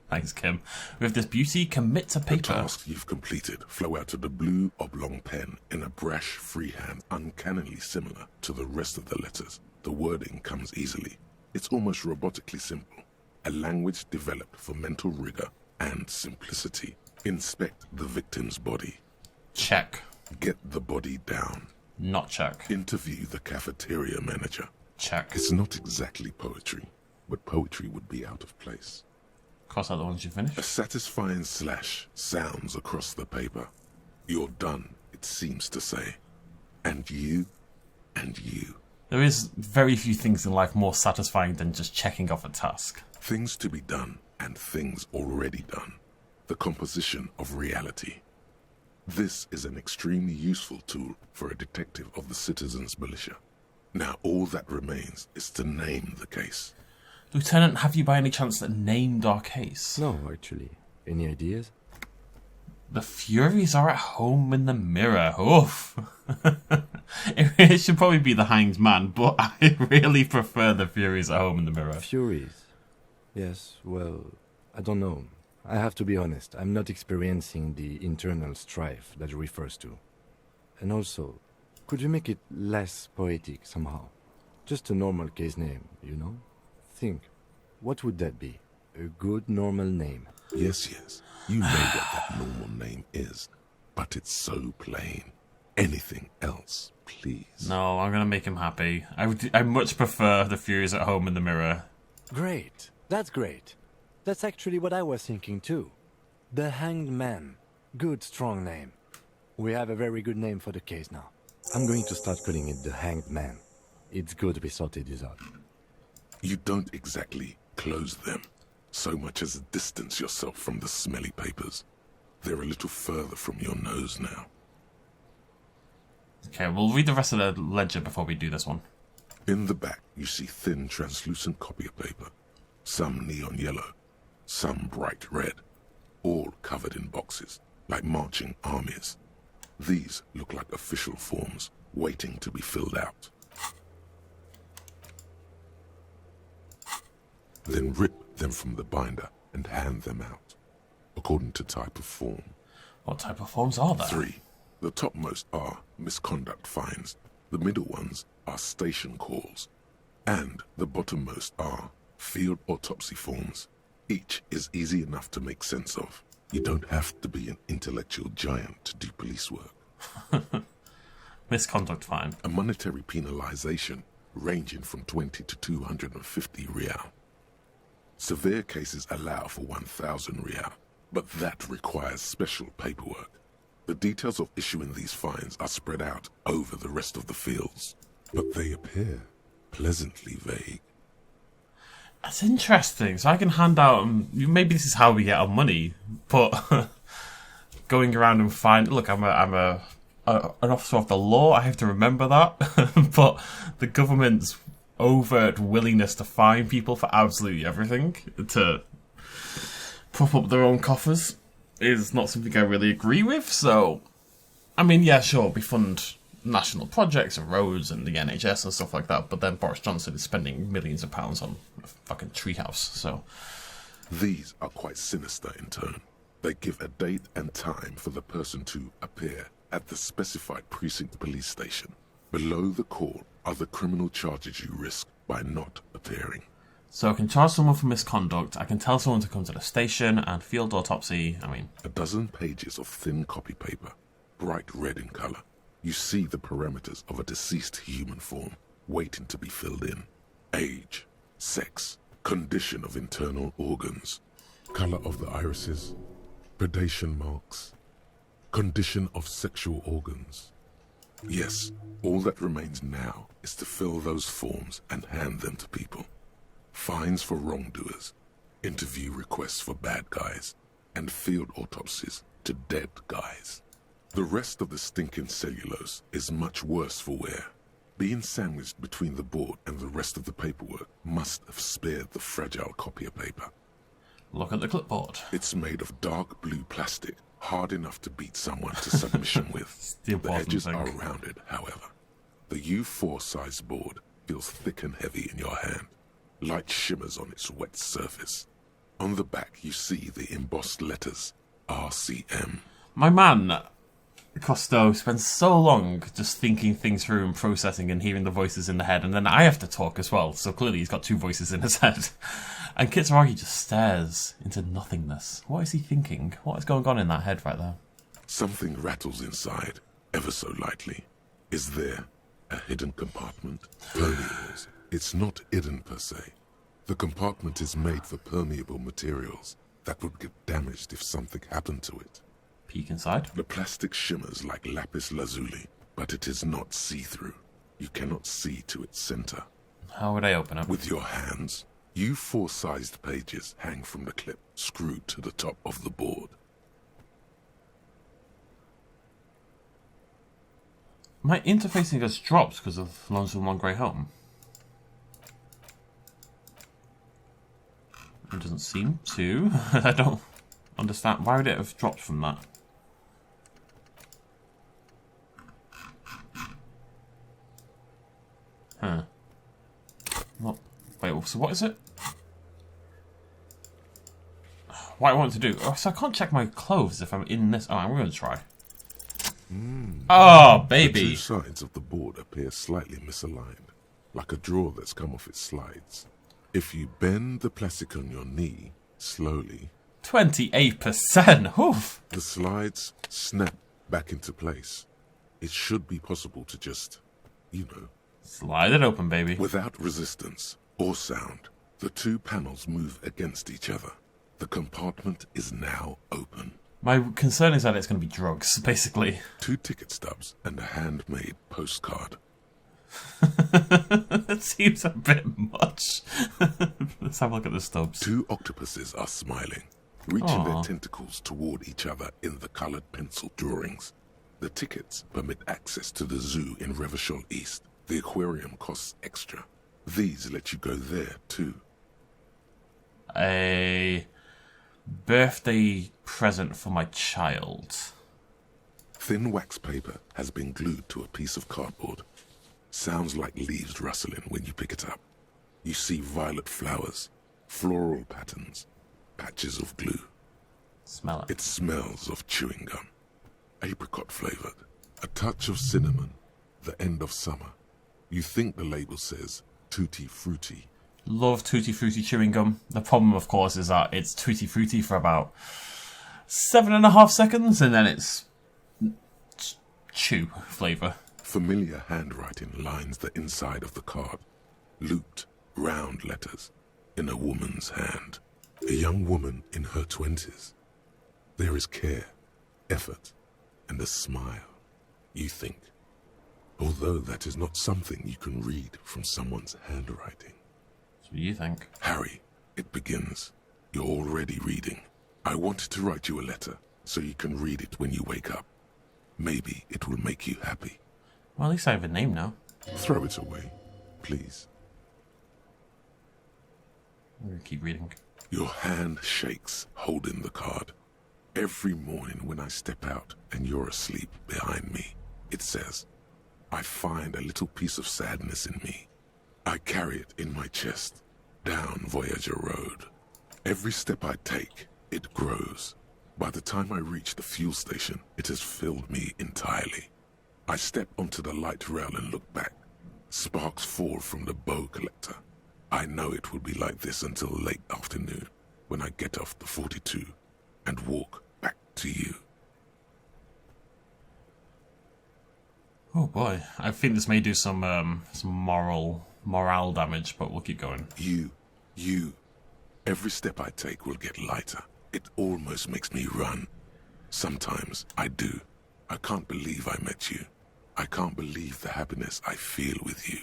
Thanks, Kim. With this beauty, commit to The paper. tasks you've completed flow out of the blue oblong pen in a brash freehand uncannily similar to the rest of the letters. The wording comes easily. It's almost robotically simple. A language developed for mental rigor and simplicity. Inspect the victim's body. Check. Get the body down. Not check. Interview the cafeteria manager. Check. It's not exactly poetry, but poetry would be out of place. Cross out the ones you A finished. satisfying slash sounds across the paper. You're done, it seems to say. And you, and you. There is very few things in life more satisfying than just checking off a task. Things to be done and things already done. The composition of reality. This is an extremely useful tool for a detective of the citizens' militia. Now all that remains is to name the case. Lieutenant, have you by any chance named our case? No, actually. Any ideas? The Furies are at home in the mirror. Oof. It should probably be the Hanged Man, but I really prefer the Furies at home in the mirror. Furies? Yes, well, I don't know. I have to be honest, I'm not experiencing the internal strife that it refers to. And also, could you make it less poetic somehow? Just a normal case name, you know? Think, what would that be? A good normal name. Yes, you know what that normal name is, but it's so plain. Anything else, please? No, I'm going to make him happy. I much prefer the Furies at home in the mirror. Great, that's great. That's actually what I was thinking too. The Hanged Man. Good, strong name. We have a very good name for the case now. I'm going to start calling it the Hanged Man. It's good we sorted this out. You don't exactly close them, so much as distance yourself from the smelly papers. They're a little further from your nose now. Okay, we'll read the rest of the ledger before we do this one. In the back, you see thin, translucent copy of paper. Some neon yellow, some bright red, all covered in boxes, like marching armies. These look like official forms, waiting to be filled out. Then rip them from the binder and hand them out, according to type of form. What type of forms are there? 3. The topmost are misconduct fines, the middle ones are station calls, and the bottommost are field autopsy forms. Each is easy enough to make sense of. You don't have to be an intellectual giant to do police work. Misconduct fine. A monetary penalization ranging from 20 to 250 real. Severe cases allow for 1,000 real, but that requires special paperwork. The details of issuing these fines are spread out over the rest of the fields, but they appear pleasantly vague. That's interesting. So I can hand out, maybe this is how we get our money, but going around and find, look, I'm an officer of the law, I have to remember that, but the government's overt willingness to fine people for absolutely everything, to prop up their own coffers, is not something I really agree with. So, I mean, yeah, sure, we fund national projects and roads and the NHS and stuff like that, but then Boris Johnson is spending millions of pounds on a fucking treehouse, so... These are quite sinister in turn. They give a date and time for the person to appear at the specified precinct police station. Below the call are the criminal charges you risk by not appearing. So I can charge someone for misconduct, I can tell someone to come to the station, and field autopsy, I mean... A dozen pages of thin copy paper, bright red in colour. You see the parameters of a deceased human form, waiting to be filled in. Age, sex, condition of internal organs, colour of the irises, predation marks, condition of sexual organs. Yes, all that remains now is to fill those forms and hand them to people. Fines for wrongdoers, interview requests for bad guys, and field autopsies to dead guys. The rest of the stinking cellulose is much worse for wear. Being sandwiched between the board and the rest of the paperwork must have spared the fragile copier paper. Look at the clipboard. It's made of dark blue plastic, hard enough to beat someone to submission with. The edges are rounded, however. The U4 size board feels thick and heavy in your hand. Light shimmers on its wet surface. On the back you see the embossed letters, RCM. My man, Costo, spends so long just thinking things through and processing and hearing the voices in the head, and then I have to talk as well, so clearly he's got two voices in his head. And Kitsuragi just stares into nothingness. What is he thinking? What is going on in that head right there? Something rattles inside, ever so lightly. Is there a hidden compartment? Permeables. It's not hidden per se. The compartment is made for permeable materials that would get damaged if something happened to it. Peek inside. The plastic shimmers like lapis lazuli, but it is not see-through. You cannot see to its center. How would I open it? With your hands. U4 sized pages hang from the clip, screwed to the top of the board. My interfacing has dropped because of Lonesome One Grey Home. It doesn't seem to. I don't understand. Why would it have dropped from that? Huh. What? Wait, so what is it? What I want to do... Oh, so I can't check my clothes if I'm in this... Oh, I'm going to try. Oh, baby! The two sides of the board appear slightly misaligned, like a drawer that's come off its slides. If you bend the plastic on your knee, slowly... 28%! Oof! The slides snap back into place. It should be possible to just, you know... Slide it open, baby. Without resistance or sound, the two panels move against each other. The compartment is now open. My concern is that it's going to be drugs, basically. 2 ticket stubs and a handmade postcard. That seems a bit much. Let's have a look at the stubs. 2 octopuses are smiling, reaching their tentacles toward each other in the coloured pencil drawings. The tickets permit access to the zoo in Revachol East. The aquarium costs extra. These let you go there, too. A birthday present for my child. Thin wax paper has been glued to a piece of cardboard. Sounds like leaves rustling when you pick it up. You see violet flowers, floral patterns, patches of glue. Smell it. It smells of chewing gum. Apricot flavoured. A touch of cinnamon. The end of summer. You think the label says Tutti Frutti. Love Tutti Frutti chewing gum. The problem, of course, is that it's Tutti Frutti for about 7.5 seconds, and then it's chew flavour. Familiar handwriting lines the inside of the card. Looped, round letters in a woman's hand. A young woman in her 20s. There is care, effort, and a smile. You think. Although that is not something you can read from someone's handwriting. What do you think? Harry, it begins. You're already reading. I wanted to write you a letter so you can read it when you wake up. Maybe it will make you happy. Well, at least I have a name now. Throw it away, please. I'm going to keep reading. Your hand shakes, holding the card. Every morning when I step out and you're asleep behind me, it says, I find a little piece of sadness in me. I carry it in my chest, down Voyager Road. Every step I take, it grows. By the time I reach the fuel station, it has filled me entirely. I step onto the light rail and look back. Sparks fall from the bow collector. I know it will be like this until late afternoon, when I get off the 42 and walk back to you. Oh boy, I think this may do some morale damage, but we'll keep going. You. Every step I take will get lighter. It almost makes me run. Sometimes I do. I can't believe I met you. I can't believe the happiness I feel with you.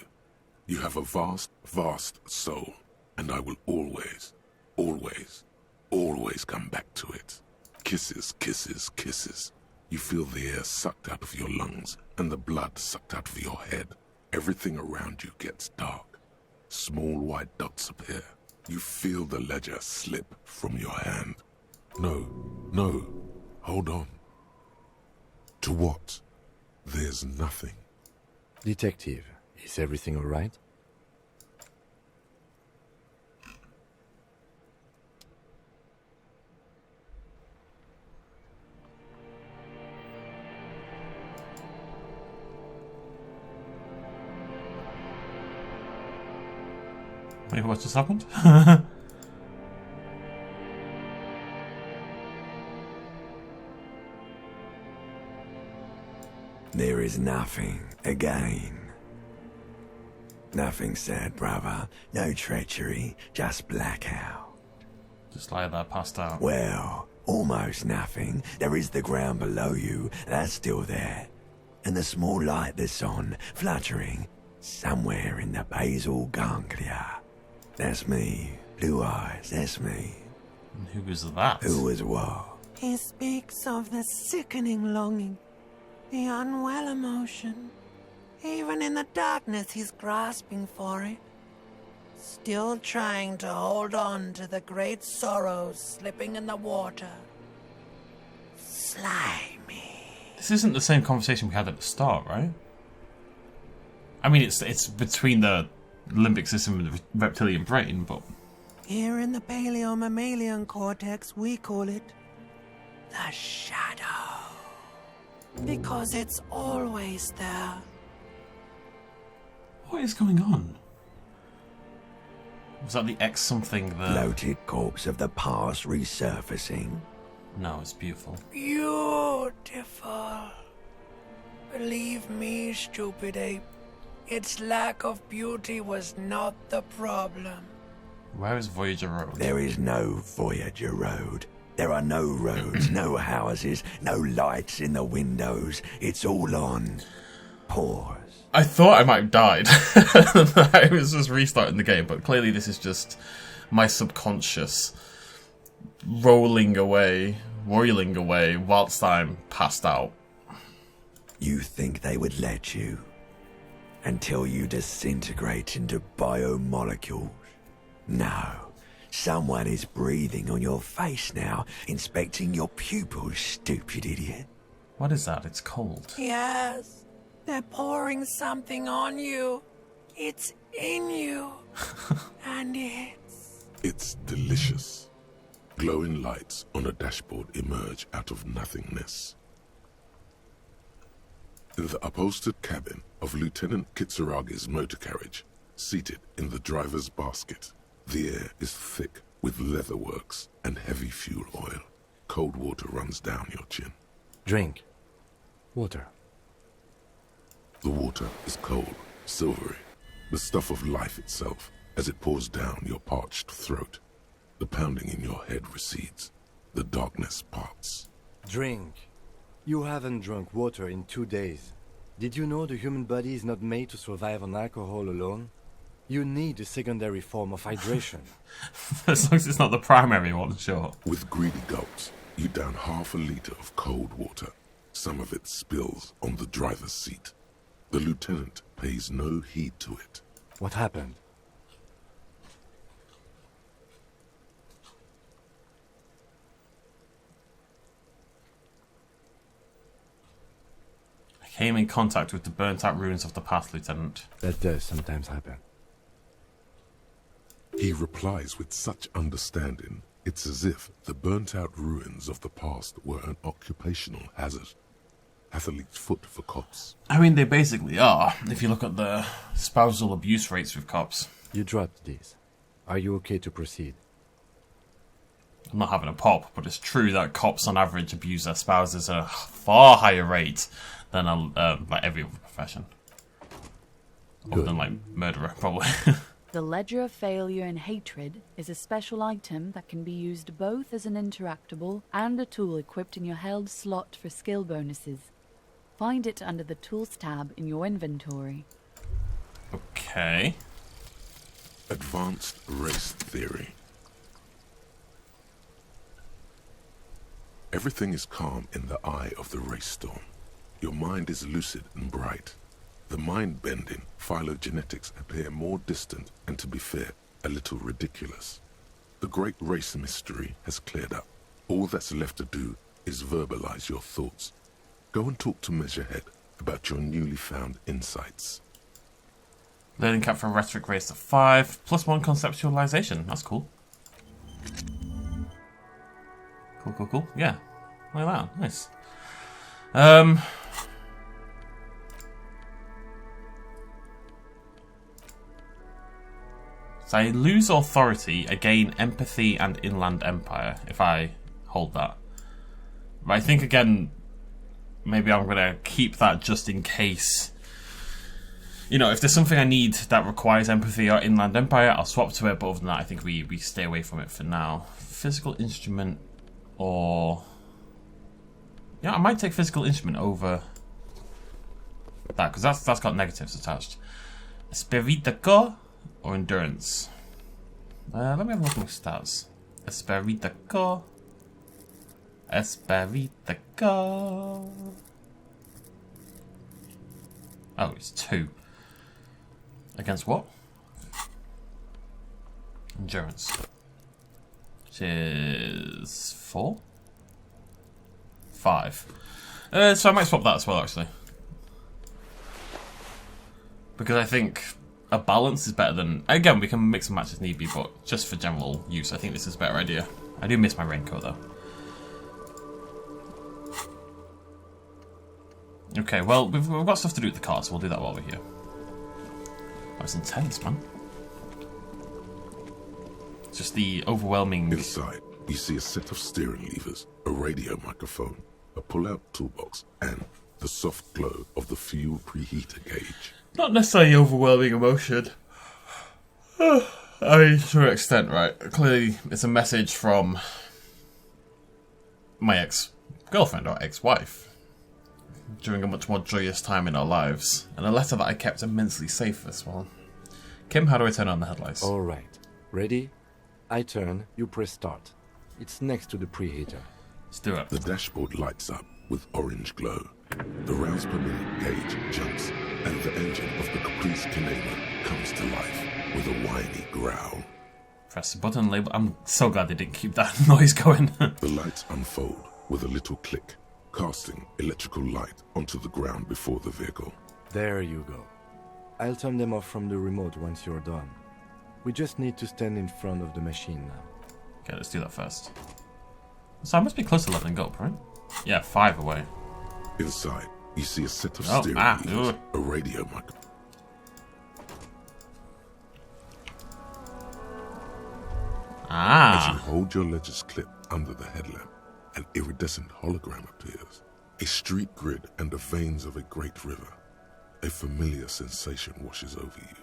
You have a vast, vast soul, and I will always, always, always come back to it. Kisses, kisses, kisses. You feel the air sucked out of your lungs and the blood sucked out of your head. Everything around you gets dark. Small white dots appear. You feel the ledger slip from your hand. No, hold on. To what? There's nothing. Detective, is everything all right? Wait, what just happened? There is nothing again. Nothing said, brother. No treachery, just blackout. Just lie there, passed out. Well, almost nothing. There is the ground below you, that's still there. And the small light that's on, fluttering, somewhere in the basal ganglia. That's me. Blue eyes, that's me. And who was that? Who was what? He speaks of the sickening longing, the unwell emotion. Even in the darkness, he's grasping for it. Still trying to hold on to the great sorrows slipping in the water. Slimy. This isn't the same conversation we had at the start, right? I mean, it's between the limbic system and the reptilian brain, but... Here in the paleo-mammalian cortex, we call it the shadow. Because it's always there. What is going on? Was that the X something there? Bloated corpse of the past resurfacing. No, it's beautiful. Beautiful. Believe me, stupid ape. Its lack of beauty was not the problem. Where is Voyager Road? There is no Voyager Road. There are no roads, no houses, no lights in the windows. It's all on pause. I thought I might have died. I was just restarting the game, but clearly this is just my subconscious roiling away whilst I'm passed out. You think they would let you? Until you disintegrate into biomolecules? No. Someone is breathing on your face now, inspecting your pupils, stupid idiot. What is that? It's cold. Yes. They're pouring something on you. It's in you. And It's delicious. Glowing lights on a dashboard emerge out of nothingness. In the upholstered cabin of Lieutenant Kitsuragi's motor carriage, seated in the driver's basket, the air is thick with leatherworks and heavy fuel oil. Cold water runs down your chin. Drink. Water. The water is cold, silvery, the stuff of life itself as it pours down your parched throat. The pounding in your head recedes. The darkness parts. Drink. You haven't drunk water in 2 days. Did you know the human body is not made to survive on alcohol alone? You need a secondary form of hydration. As long as it's not the primary one, sure. With greedy gulps, you down half a liter of cold water. Some of it spills on the driver's seat. The lieutenant pays no heed to it. What happened? I came in contact with the burnt-out ruins of the past, Lieutenant. That does sometimes happen. He replies with such understanding, it's as if the burnt-out ruins of the past were an occupational hazard. Athlete's foot for cops. I mean, they basically are, if you look at the spousal abuse rates with cops. You dropped these. Are you okay to proceed? I'm not having a pop, but it's true that cops on average abuse their spouses at a far higher rate than like every other profession. Other than like murderer, probably. The Ledger of Failure and Hatred is a special item that can be used both as an interactable and a tool equipped in your held slot for skill bonuses. Find it under the Tools tab in your inventory. Okay. Advanced race theory. Everything is calm in the eye of the race storm. Your mind is lucid and bright. The mind-bending phylogenetics appear more distant and, to be fair, a little ridiculous. The great race mystery has cleared up. All that's left to do is verbalize your thoughts. Go and talk to Measurehead about your newly found insights. Learning cap for rhetoric raised to 5, +1 conceptualization. That's cool. Cool. Yeah, like that. Nice. So I lose authority, I gain empathy and inland empire if I hold that. But I think again, maybe I'm gonna keep that just in case. You know, if there's something I need that requires empathy or inland empire, I'll swap to it. But other than that, I think we stay away from it for now. Physical instrument or... Yeah, I might take physical instrument over that, because that's got negatives attached. Espiritaco or endurance? Let me have a look at my stats. Espiritaco. Oh, it's 2. Against what? Endurance. Which is 4? 5. So I might swap that as well, actually. Because I think a balance is better than... Again, we can mix and match as need be, but just for general use, I think this is a better idea. I do miss my raincoat, though. Okay, well, we've got stuff to do with the car, so we'll do that while we're here. That was intense, man. It's just the overwhelming... Inside, you see a set of steering levers, a radio microphone, a pull-out toolbox, and the soft glow of the fuel preheater gauge. Not necessarily overwhelming emotion. I mean, to an extent, right? Clearly, it's a message from my ex-girlfriend or ex-wife during a much more joyous time in our lives, and a letter that I kept immensely safe as well. Kim, how do I turn on the headlights? All right. Ready? I turn, you press start. It's next to the preheater. Let's do it. The dashboard lights up with orange glow. The rounds per minute gauge jumps, and the engine of the Caprice Canema comes to life with a whiny growl. Press the button, label. I'm so glad they didn't keep that noise going. The lights unfold with a little click, casting electrical light onto the ground before the vehicle. There you go. I'll turn them off from the remote once you're done. We just need to stand in front of the machine now. Okay, let's do that first. So I must be close to leveling up, right? Yeah, 5 away. Inside, you see a set of Oh, steering levers, ugh. a radio microphone. As you hold your ledger's clip under the headlamp, an iridescent hologram appears. A street grid and the veins of a great river. A familiar sensation washes over you.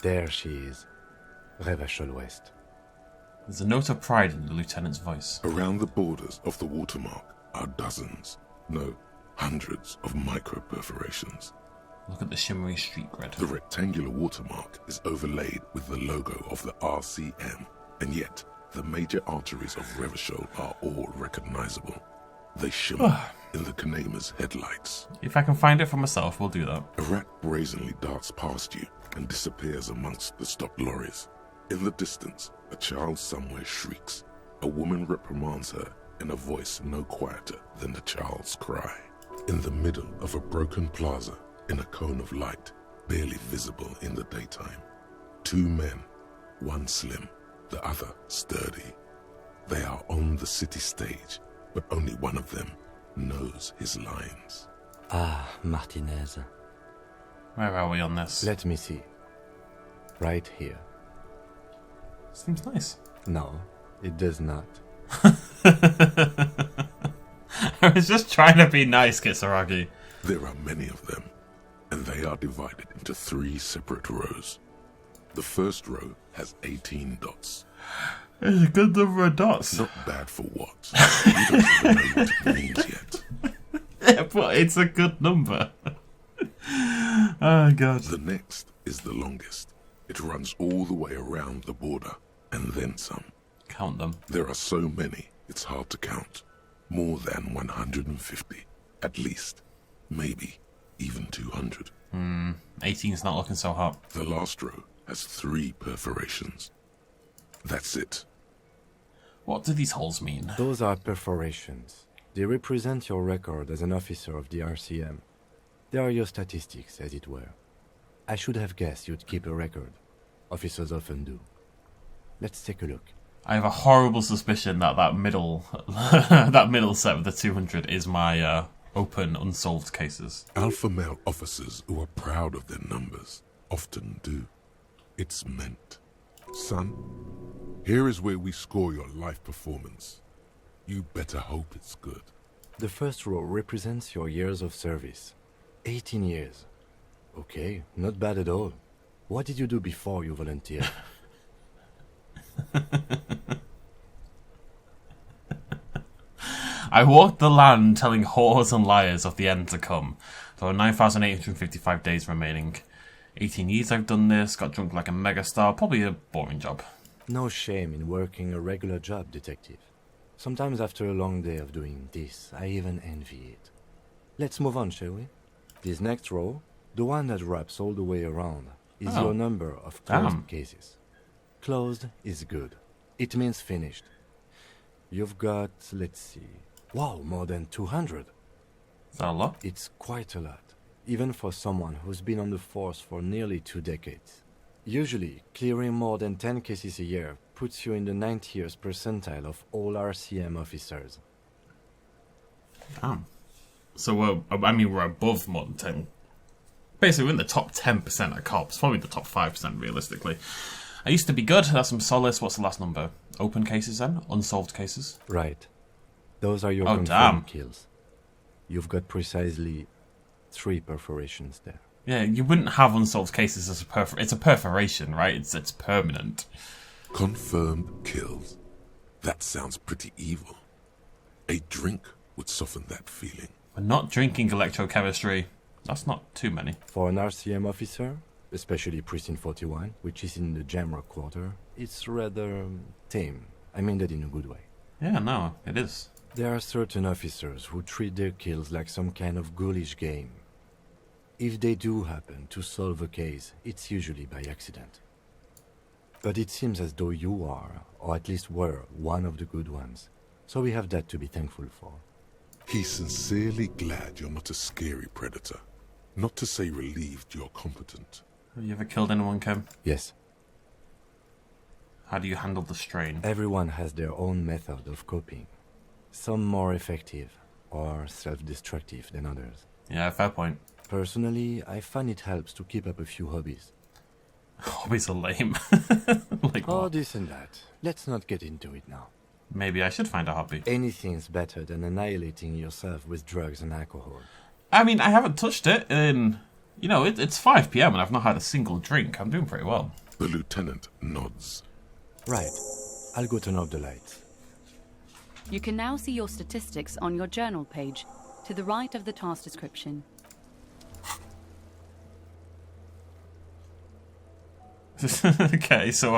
There she is. Revachol West. There's a note of pride in the lieutenant's voice. Around the borders of the watermark are dozens, no, hundreds of micro-perforations. Look at the shimmery street grid. The rectangular watermark is overlaid with the logo of the RCM, and yet the major arteries of Revachol are all recognizable. They shimmer in the Canema's headlights. If I can find it for myself, we'll do that. A rat brazenly darts past you and disappears amongst the stopped lorries. In the distance, a child somewhere shrieks. A woman reprimands her in a voice no quieter than the child's cry. In the middle of a broken plaza, in a cone of light, barely visible in the daytime, 2 men, one slim, the other sturdy. They are on the city stage, but only one of them knows his lines. Ah, Martinez. Where are we on this? Let me see. Right here. Seems nice. No, it does not. I was just trying to be nice, Kisaragi. There are many of them, and they are divided into 3 separate rows. The first row has 18 dots. It's a good number of dots. Not bad for what? You don't even know what it means yet. Yeah, but it's a good number. Oh, God. The next is the longest. It runs all the way around the border, and then some. Count them. There are so many, it's hard to count. More than 150, at least. Maybe even 200. 18's not looking so hot. The last row has 3 perforations. That's it. What do these holes mean? Those are perforations. They represent your record as an officer of the RCM. They are your statistics, as it were. I should have guessed you'd keep a record. Officers often do. Let's take a look. I have a horrible suspicion that that middle that middle set with the 200 is my open, unsolved cases. Alpha male officers who are proud of their numbers often do. It's meant. Son, here is where we score your life performance. You better hope it's good. The first row represents your years of service. 18 years. Okay, not bad at all. What did you do before you volunteered? I walked the land telling whores and liars of the end to come. There are 9,855 days remaining. 18 years I've done this, got drunk like a megastar, probably a boring job. No shame in working a regular job, detective. Sometimes after a long day of doing this, I even envy it. Let's move on, shall we? This next row, the one that wraps all the way around, is your number of closed cases. closed is good. It means finished. You've got, let's see, wow, more than 200. Is that a lot? It's quite a lot, even for someone who's been on the force for nearly 2 decades. Usually, clearing more than 10 cases a year puts you in the 90th percentile of all RCM officers. Damn. So we're above more than 10. Basically, we're in the top 10% of cops. Probably the top 5% realistically. I used to be good. That's some solace. What's the last number? Open cases then? Unsolved cases? Right. Those are your Oh, confirmed damn. kills. You've got precisely 3 perforations there. Yeah, you wouldn't have unsolved cases as it's a perforation, right? It's permanent. Confirmed kills. That sounds pretty evil. A drink would soften that feeling. We're not drinking electrochemistry. That's not too many. For an RCM officer, especially Precinct 41, which is in the Jamrock quarter, it's rather tame. I mean that in a good way. Yeah, no, it is. There are certain officers who treat their kills like some kind of ghoulish game. If they do happen to solve a case, it's usually by accident. But it seems as though you are, or at least were, one of the good ones. So we have that to be thankful for. He's sincerely glad you're not a scary predator. Not to say relieved you're competent. Have you ever killed anyone, Kim? Yes, How do you handle the strain? everyone has their own method of coping. Some more effective or self-destructive than others. Yeah, fair point. Personally, I find it helps to keep up a few hobbies. Hobbies are lame. Like Oh, what? this and that. Let's not get into it now. Maybe I should find a hobby. Anything's better than annihilating yourself with drugs and alcohol. I mean, I haven't touched it in... You know, it's 5 p.m. and I've not had a single drink. I'm doing pretty well. The lieutenant nods. Right. I'll go turn off the lights. You can now see your statistics on your journal page, to the right of the task description. Okay, so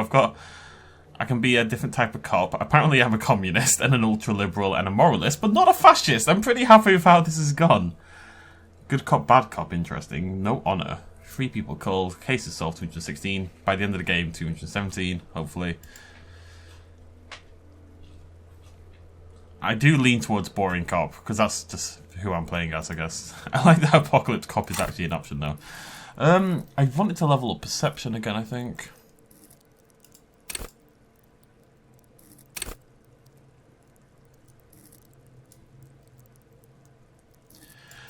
I can be a different type of cop. Apparently I'm a communist and an ultra-liberal and a moralist, but not a fascist. I'm pretty happy with how this has gone. Good cop, bad cop, interesting. No honour. 3 people killed. Cases solved, 216. By the end of the game, 217, hopefully. I do lean towards boring cop, because that's just who I'm playing as, I guess. I like that apocalypse cop is actually an option, though. I wanted to level up perception again, I think.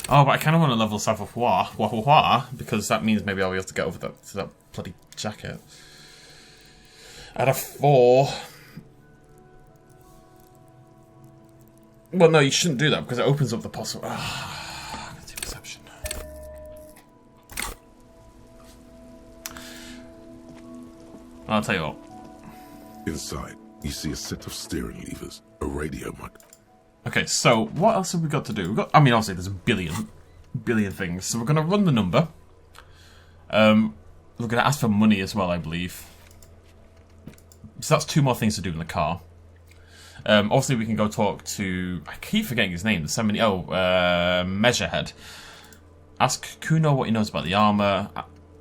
Oh, but I kind of want to level savoir because that means maybe I'll be able to get over that bloody jacket. At a 4. Well, no, you shouldn't do that because it opens up the possible. I'm gonna do perception. I'll tell you what. Inside, you see a set of steering levers, a radio mic. Okay, so what else have we got to do? I mean, obviously there's a billion things. So we're going to run the number. We're going to ask for money as well, I believe. So that's 2 more things to do in the car. Obviously we can go talk to... I keep forgetting his name. There's so many... Measurehead. Ask Kuno what he knows about the armour.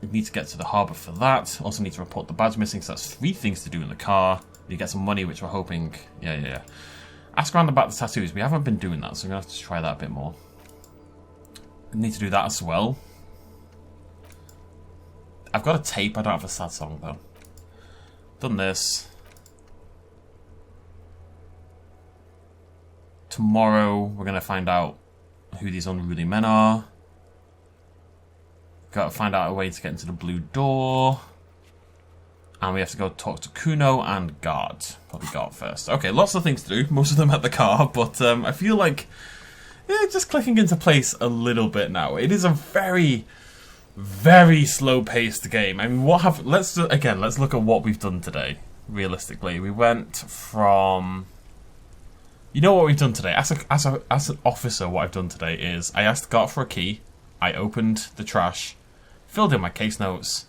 We need to get to the harbour for that. Also need to report the badge missing. So that's 3 things to do in the car. You get some money, which we're hoping... Yeah. Ask around about the tattoos. We haven't been doing that, so I'm going to have to try that a bit more. I need to do that as well. I've got a tape. I don't have a sad song, though. Done this. Tomorrow, we're going to find out who these unruly men are. Got to find out a way to get into the blue door. And we have to go talk to Kuno and Guard. Probably Guard first. Okay, lots of things to do. Most of them at the car. But I feel like just clicking into place a little bit now. It is a very, very slow-paced game. I mean, let's look at what we've done today. Realistically, we went from... You know what we've done today? As an officer, what I've done today is I asked Guard for a key. I opened the trash, filled in my case notes,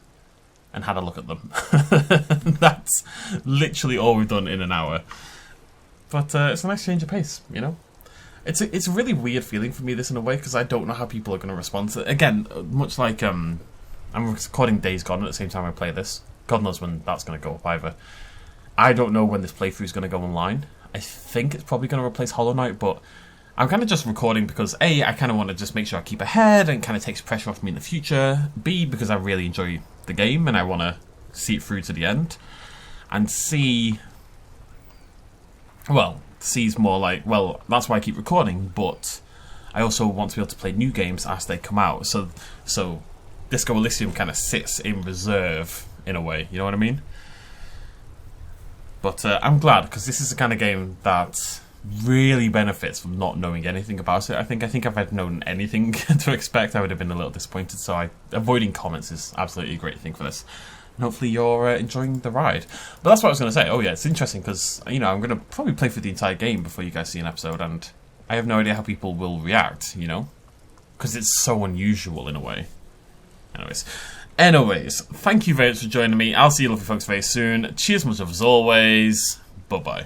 and had a look at them. That's literally all we've done in an hour. But it's a nice change of pace, you know? It's a really weird feeling for me, this, in a way, because I don't know how people are going to respond to it. Again, much like I'm recording Days Gone at the same time I play this. God knows when that's going to go up either. I don't know when this playthrough is going to go online. I think it's probably going to replace Hollow Knight, but I'm kind of just recording because A, I kind of want to just make sure I keep ahead and kind of takes pressure off me in the future. B, because I really enjoy the game and I want to see it through to the end. And C, well, C's more like, well, that's why I keep recording, but I also want to be able to play new games as they come out. So Disco Elysium kind of sits in reserve in a way, you know what I mean? But I'm glad, because this is the kind of game that really benefits from not knowing anything about it. I think if I'd known anything to expect, I would have been a little disappointed. So avoiding comments is absolutely a great thing for this. And hopefully you're enjoying the ride. But that's what I was going to say. Oh yeah, it's interesting because, you know, I'm going to probably play through the entire game before you guys see an episode, and I have no idea how people will react, you know? Because it's so unusual in a way. Anyways, thank you very much for joining me. I'll see you lovely folks very soon. Cheers much as always. Bye-bye.